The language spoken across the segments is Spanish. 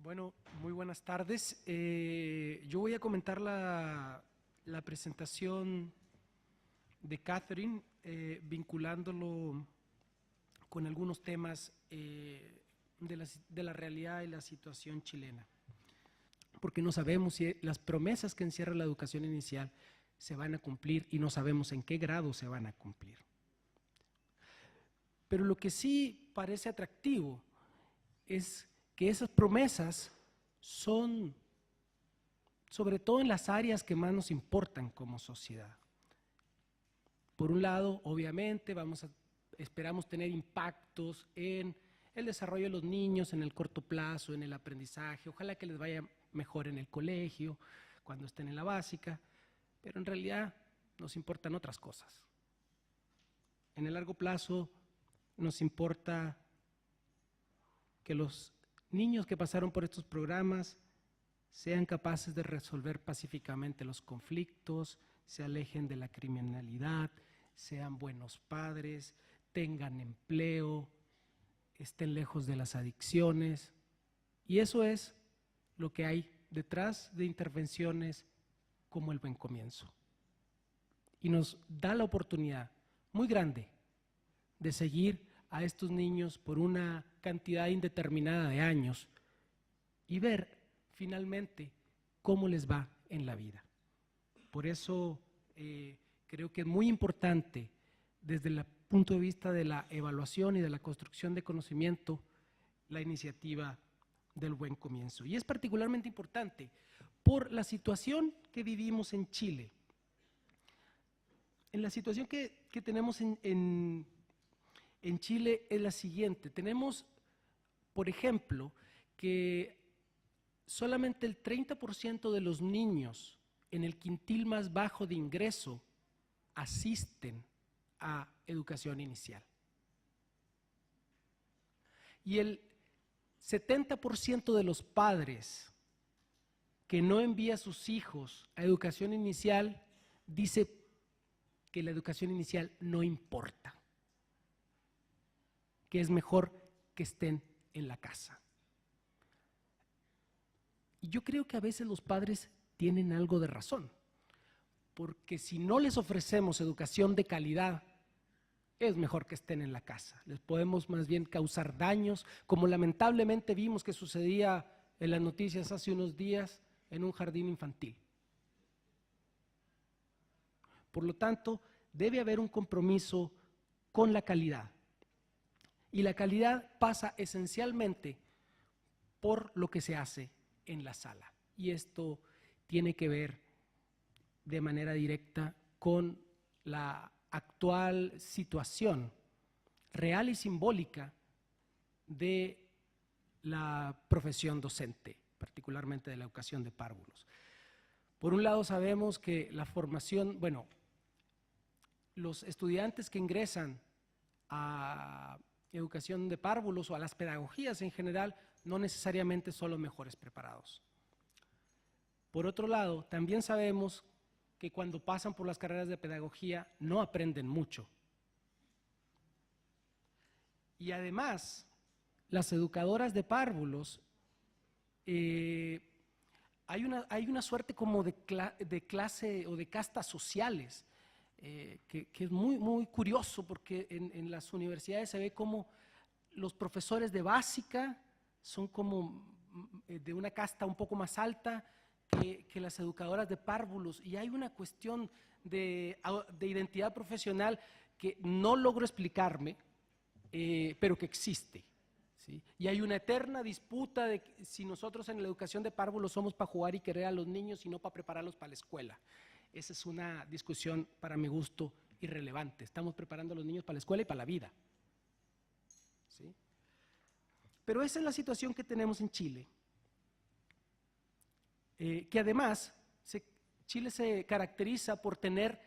Bueno, muy buenas tardes. Yo voy a comentar la presentación de Catherine, vinculándolo con algunos temas de la realidad y la situación chilena. Porque no sabemos si las promesas que encierra la educación inicial se van a cumplir y no sabemos en qué grado se van a cumplir. Pero lo que sí parece atractivo es que esas promesas son, sobre todo en las áreas que más nos importan como sociedad. Por un lado, obviamente, esperamos tener impactos en el desarrollo de los niños en el corto plazo, en el aprendizaje, ojalá que les vaya mejor en el colegio, cuando estén en la básica, pero en realidad nos importan otras cosas. En el largo plazo nos importa que los niños que pasaron por estos programas sean capaces de resolver pacíficamente los conflictos, se alejen de la criminalidad, sean buenos padres, tengan empleo, estén lejos de las adicciones. Y eso es lo que hay detrás de intervenciones como el Buen Comienzo. Y nos da la oportunidad muy grande de seguir a estos niños por una cantidad indeterminada de años y ver finalmente cómo les va en la vida. Por eso creo que es muy importante desde el punto de vista de la evaluación y de la construcción de conocimiento la iniciativa del Buen Comienzo. Y es particularmente importante por la situación que vivimos en Chile. En la situación que tenemos en Chile es la siguiente. Tenemos, por ejemplo, que solamente el 30% de los niños en el quintil más bajo de ingreso asisten a educación inicial. Y el 70% de los padres que no envía a sus hijos a educación inicial dice que la educación inicial no importa, que es mejor que estén en la casa. Y yo creo que a veces los padres tienen algo de razón, porque si no les ofrecemos educación de calidad, es mejor que estén en la casa. Les podemos más bien causar daños, como lamentablemente vimos que sucedía en las noticias hace unos días en un jardín infantil. Por lo tanto, debe haber un compromiso con la calidad. Y la calidad pasa esencialmente por lo que se hace en la sala. Y esto tiene que ver de manera directa con la actual situación real y simbólica de la profesión docente, particularmente de la educación de párvulos. Por un lado sabemos que la formación, bueno, los estudiantes que ingresan a educación de párvulos o a las pedagogías en general no necesariamente son los mejores preparados. Por otro lado, también sabemos que cuando pasan por las carreras de pedagogía no aprenden mucho. Y además, las educadoras de párvulos, hay una suerte como de clase o de castas sociales, que es muy curioso, porque en las universidades se ve como los profesores de básica son como de una casta un poco más alta que las educadoras de párvulos, y hay una cuestión de identidad profesional que no logro explicarme, pero que existe, ¿sí? Y hay una eterna disputa de si nosotros en la educación de párvulos somos para jugar y querer a los niños y no para prepararlos para la escuela. Esa es una discusión, para mi gusto, irrelevante. Estamos preparando a los niños para la escuela y para la vida, ¿sí? Pero esa es la situación que tenemos en Chile. Que además Chile se caracteriza por tener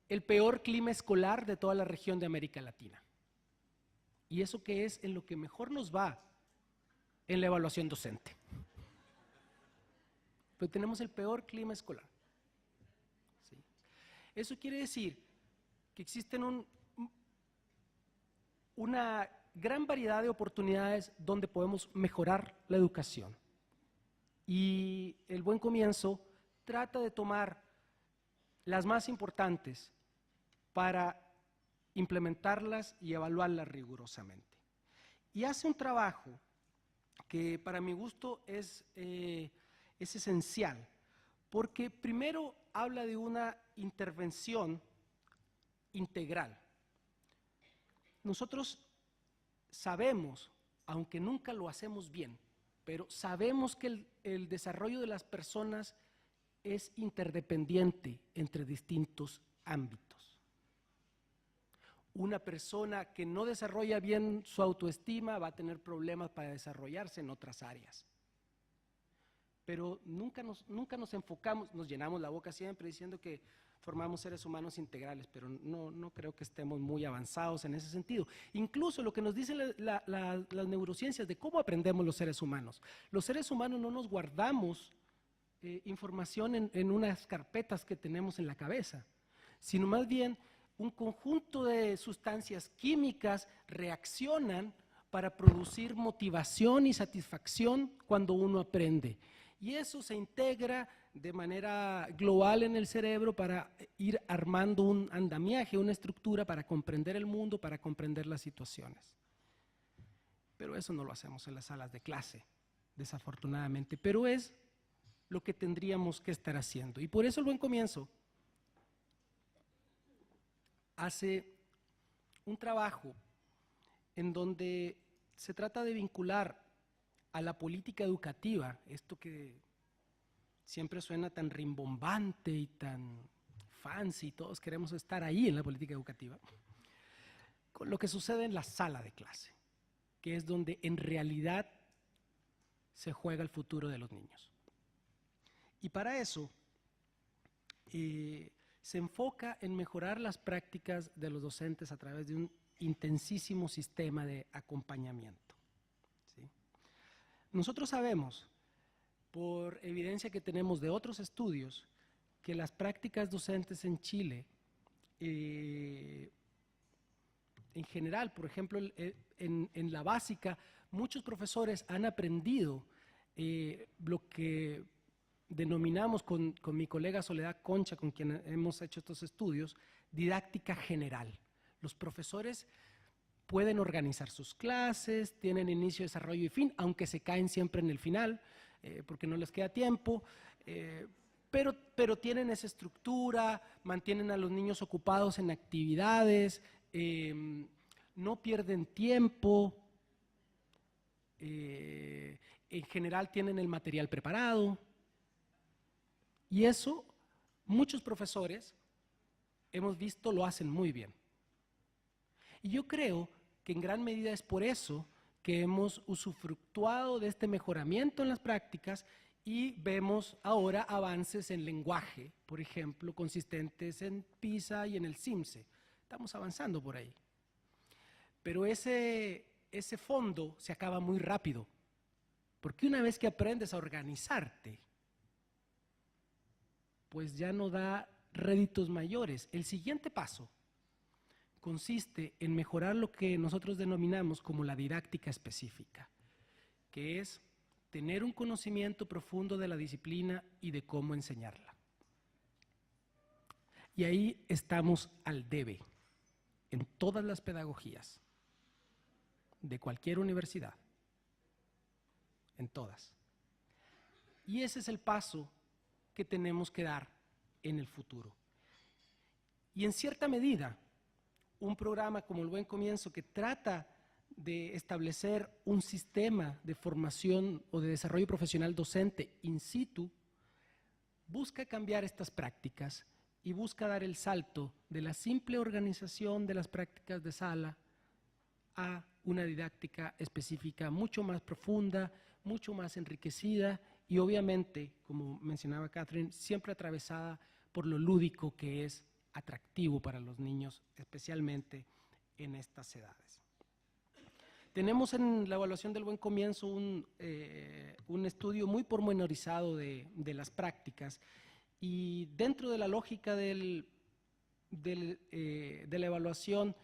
el peor clima escolar de toda la región de América Latina. Y eso que es en lo que mejor nos va en la evaluación docente. Pero tenemos el peor clima escolar. ¿Sí? Eso quiere decir que existen una gran variedad de oportunidades donde podemos mejorar la educación. Y el buen comienzo trata de tomar las más importantes para implementarlas y evaluarlas rigurosamente. Y hace un trabajo que para mi gusto es esencial, porque primero habla de una intervención integral. Nosotros sabemos, aunque nunca lo hacemos bien, pero sabemos que el desarrollo de las personas es interdependiente entre distintos ámbitos. Una persona que no desarrolla bien su autoestima va a tener problemas para desarrollarse en otras áreas. Pero nunca nos enfocamos, nos llenamos la boca siempre diciendo que formamos seres humanos integrales, pero no creo que estemos muy avanzados en ese sentido. Incluso lo que nos dicen las neurociencias de cómo aprendemos los seres humanos. Los seres humanos no nos guardamos información en unas carpetas que tenemos en la cabeza, sino más bien un conjunto de sustancias químicas reaccionan para producir motivación y satisfacción cuando uno aprende. Y eso se integra de manera global en el cerebro para ir armando un andamiaje, una estructura para comprender el mundo, para comprender las situaciones. Pero eso no lo hacemos en las salas de clase, desafortunadamente, pero es lo que tendríamos que estar haciendo. Y por eso el buen comienzo hace un trabajo en donde se trata de vincular a la política educativa, esto que siempre suena tan rimbombante y tan fancy, todos queremos estar ahí en la política educativa, con lo que sucede en la sala de clase, que es donde en realidad se juega el futuro de los niños. Y para eso se enfoca en mejorar las prácticas de los docentes a través de un intensísimo sistema de acompañamiento. ¿Sí? Nosotros sabemos, por evidencia que tenemos de otros estudios, que las prácticas docentes en Chile, en general, por ejemplo, en la básica, muchos profesores han aprendido lo que denominamos con mi colega Soledad Concha, con quien hemos hecho estos estudios, didáctica general. Los profesores pueden organizar sus clases, tienen inicio, desarrollo y fin, aunque se caen siempre en el final, porque no les queda tiempo, pero tienen esa estructura, mantienen a los niños ocupados en actividades, no pierden tiempo, en general tienen el material preparado. Y eso, muchos profesores, hemos visto, lo hacen muy bien. Y yo creo que en gran medida es por eso que hemos usufructuado de este mejoramiento en las prácticas y vemos ahora avances en lenguaje, por ejemplo, consistentes en PISA y en el CIMSE. Estamos avanzando por ahí. Pero ese fondo se acaba muy rápido, porque una vez que aprendes a organizarte, pues ya no da réditos mayores. El siguiente paso consiste en mejorar lo que nosotros denominamos como la didáctica específica, que es tener un conocimiento profundo de la disciplina y de cómo enseñarla. Y ahí estamos al debe, en todas las pedagogías, de cualquier universidad, en todas. Y ese es el paso que tenemos que dar en el futuro. Y en cierta medida, un programa como El Buen Comienzo, que trata de establecer un sistema de formación o de desarrollo profesional docente in situ, busca cambiar estas prácticas y busca dar el salto de la simple organización de las prácticas de sala a una didáctica específica mucho más profunda, mucho más enriquecida y obviamente, como mencionaba Catherine, siempre atravesada por lo lúdico que es atractivo para los niños, especialmente en estas edades. Tenemos en la evaluación del Buen Comienzo un estudio muy pormenorizado de las prácticas y dentro de la lógica de la evaluación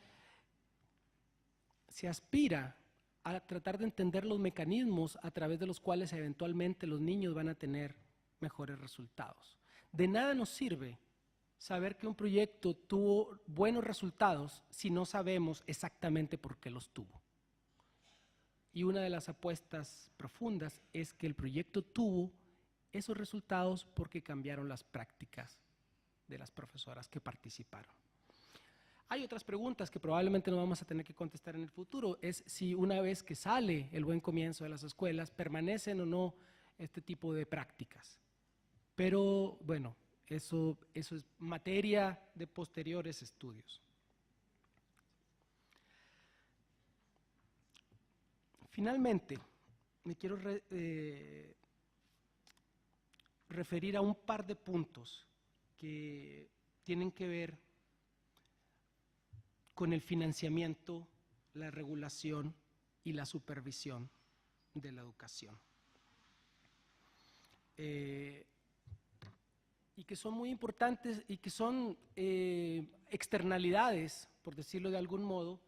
se aspira a tratar de entender los mecanismos a través de los cuales eventualmente los niños van a tener mejores resultados. De nada nos sirve saber que un proyecto tuvo buenos resultados si no sabemos exactamente por qué los tuvo. Y una de las apuestas profundas es que el proyecto tuvo esos resultados porque cambiaron las prácticas de las profesoras que participaron. Hay otras preguntas que probablemente no vamos a tener que contestar en el futuro, es si una vez que sale el buen comienzo de las escuelas, permanecen o no este tipo de prácticas. Pero bueno, eso es materia de posteriores estudios. Finalmente, me quiero referir a un par de puntos que tienen que ver con el financiamiento, la regulación y la supervisión de la educación. Y que son muy importantes y que son externalidades, por decirlo de algún modo,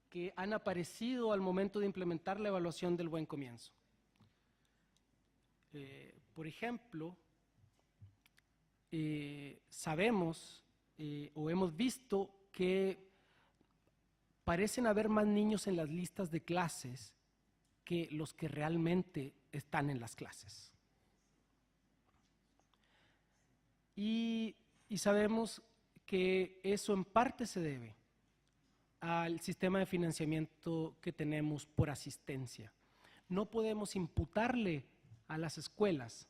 que han aparecido al momento de implementar la evaluación del buen comienzo. Por ejemplo, sabemos o hemos visto que parecen haber más niños en las listas de clases que los que realmente están en las clases. Y sabemos que eso en parte se debe al sistema de financiamiento que tenemos por asistencia. No podemos imputarle a las escuelas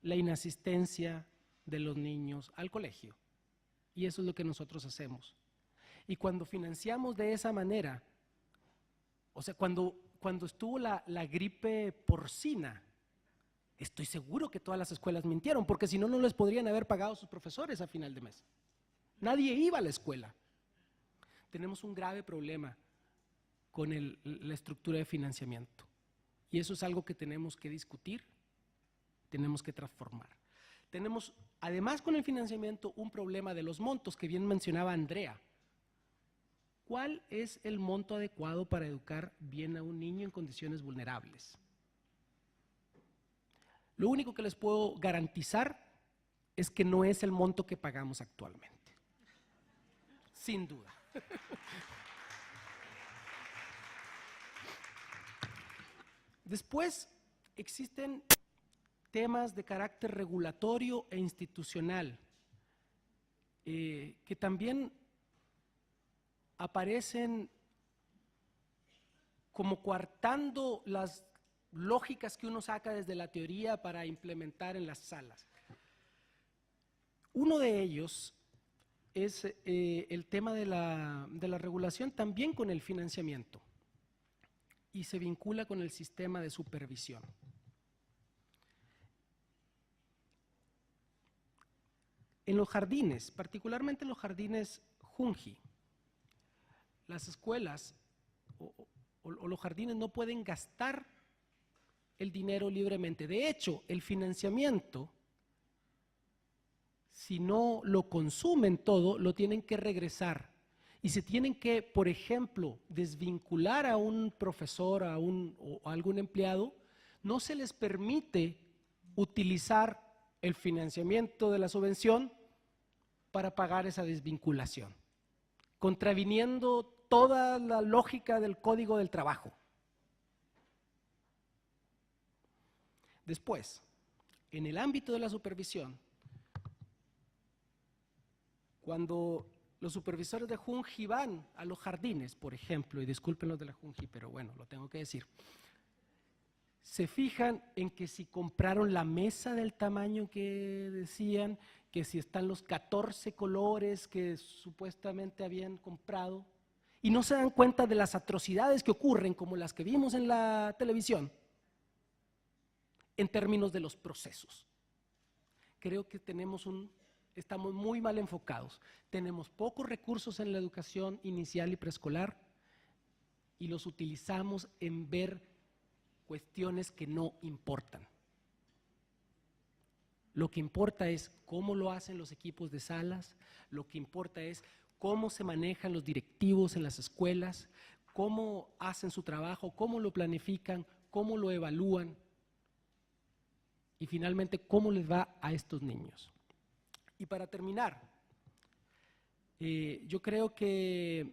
la inasistencia de los niños al colegio. Y eso es lo que nosotros hacemos. Y cuando financiamos de esa manera, o sea, cuando estuvo la gripe porcina, estoy seguro que todas las escuelas mintieron, porque si no, no les podrían haber pagado sus profesores a final de mes. Nadie iba a la escuela. Tenemos un grave problema con la estructura de financiamiento. Y eso es algo que tenemos que discutir, tenemos que transformar. Tenemos, además con el financiamiento, un problema de los montos que bien mencionaba Andrea. ¿Cuál es el monto adecuado para educar bien a un niño en condiciones vulnerables? Lo único que les puedo garantizar es que no es el monto que pagamos actualmente. Sin duda. Después existen temas de carácter regulatorio e institucional que también aparecen como coartando las lógicas que uno saca desde la teoría para implementar en las salas. Uno de ellos es el tema de la regulación también con el financiamiento y se vincula con el sistema de supervisión. En los jardines, particularmente en los jardines Junji, las escuelas o los jardines no pueden gastar el dinero libremente. De hecho, el financiamiento, si no lo consumen todo, lo tienen que regresar. Y se tienen que, por ejemplo, desvincular a un profesor o a algún empleado, no se les permite utilizar el financiamiento de la subvención para pagar esa desvinculación, contraviniendo toda la lógica del Código del Trabajo. Después, en el ámbito de la supervisión, cuando los supervisores de Junji van a los jardines, por ejemplo, y disculpen los de la Junji, pero bueno, lo tengo que decir, se fijan en que si compraron la mesa del tamaño que decían, que si están los 14 colores que supuestamente habían comprado, y no se dan cuenta de las atrocidades que ocurren, como las que vimos en la televisión, en términos de los procesos. Creo que estamos muy mal enfocados. Tenemos pocos recursos en la educación inicial y preescolar y los utilizamos en ver cuestiones que no importan. Lo que importa es cómo lo hacen los equipos de salas, lo que importa es cómo se manejan los directivos en las escuelas, cómo hacen su trabajo, cómo lo planifican, cómo lo evalúan y finalmente cómo les va a estos niños. Y para terminar, yo creo que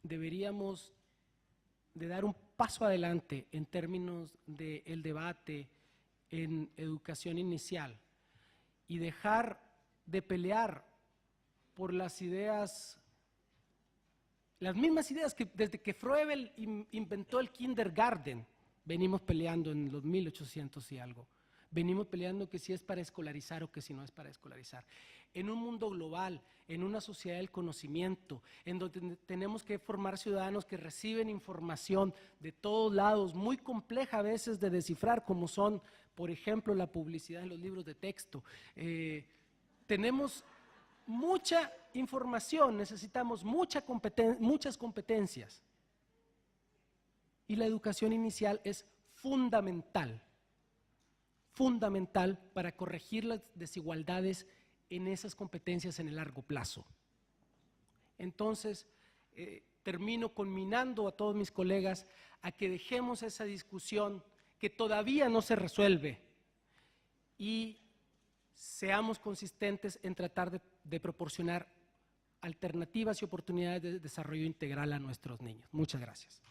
deberíamos de dar un paso adelante en términos del debate en educación inicial y dejar de pelear por las ideas, las mismas ideas que desde que Froebel inventó el kindergarten, venimos peleando en los 1800 y algo. Venimos peleando que si es para escolarizar o que si no es para escolarizar. En un mundo global, en una sociedad del conocimiento, en donde tenemos que formar ciudadanos que reciben información de todos lados, muy compleja a veces de descifrar, como son, por ejemplo, la publicidad en los libros de texto. Tenemos mucha información, necesitamos muchas competencias. Y la educación inicial es fundamental para corregir las desigualdades en esas competencias en el largo plazo. Entonces, termino conminando a todos mis colegas a que dejemos esa discusión que todavía no se resuelve y seamos consistentes en tratar de proporcionar alternativas y oportunidades de desarrollo integral a nuestros niños. Muchas gracias.